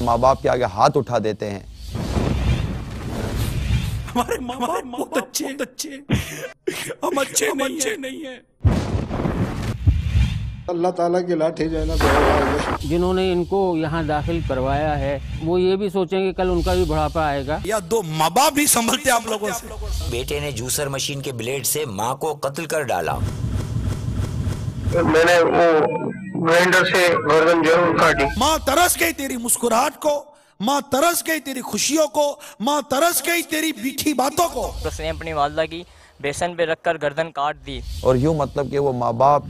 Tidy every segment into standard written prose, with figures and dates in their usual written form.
माँ बाप के आगे हाथ उठा देते हैं। हमारे माँ बाप बहुत अच्छे हम अच्छे नहीं है। अल्लाह ताला की लाठी जो है ना, जिन्होंने इनको यहाँ दाखिल करवाया है वो ये भी सोचेंगे कल उनका भी बुढ़ापा आएगा। या दो माँ बाप भी संभलते आप लोगों से। बेटे ने जूसर मशीन के ब्लेड से माँ को कत्ल कर डाला। मैंने वो ग्राइंडर से गर्दन जरूर काटी। माँ तरस गई तेरी मुस्कुराहट को, माँ तरस गई तेरी खुशियों को, माँ तरस गई तेरी मीठी बातों को। उसने अपनी वालदा की बेसन पे रखकर गर्दन काट दी। और यूं मतलब कि वो माँ बाप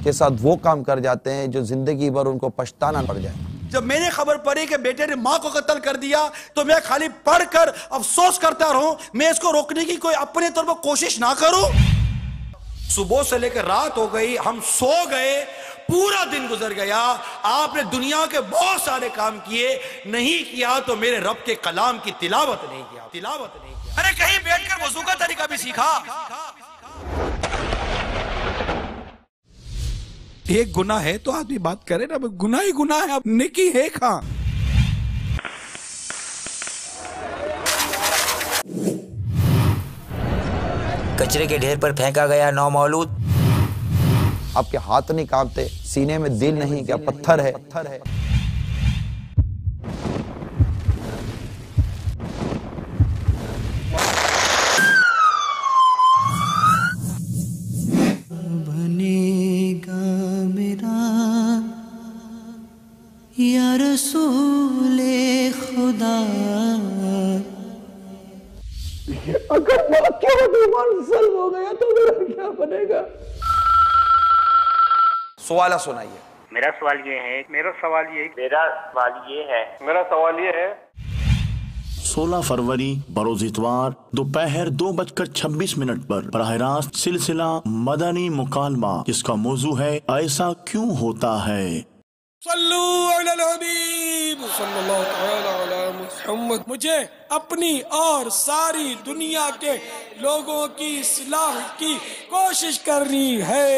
के साथ वो काम कर जाते हैं जो जिंदगी भर उनको पछताना पड़ जाए। जब मैंने खबर पड़ी कि बेटे ने माँ को कत्ल कर दिया तो मैं खाली पढ़कर अफसोस करता रहूं, मैं इसको रोकने की कोई अपने तौर पर कोशिश ना करूं। सुबह से लेकर रात हो गई, हम सो गए, पूरा दिन गुजर गया, आपने दुनिया के बहुत सारे काम किए, नहीं किया तो मेरे रब के कलाम की तिलावत नहीं किया। अरे कहीं बैठकर वजू का तरीका भी सीखा। एक गुनाह है तो आदमी बात करे ना, गुनाह ही गुनाह है, अब नेकी है कहां। कचरे के ढेर पर फेंका गया नौमौलूद। आपके हाथ नहीं कांपते, सीने में दिल नहीं, क्या पत्थर है? बनेगा मेरा या रसूले खुदा, अगर मुसलमान हो गया तो मेरा क्या बनेगा? सवाल सुनाइए। मेरा सवाल ये है 16 फरवरी बरोज इतवार दोपहर 2:26 पर बराह रास्त सिलसिला मदनी मुकालमा, जिसका मौजू है ऐसा क्यों होता है। सल्लू अलल हबीब सल्लल्लाहु तआला अला मुहम्मद। मुझे अपनी और सारी दुनिया के लोगों की इस्लाह की कोशिश करनी है।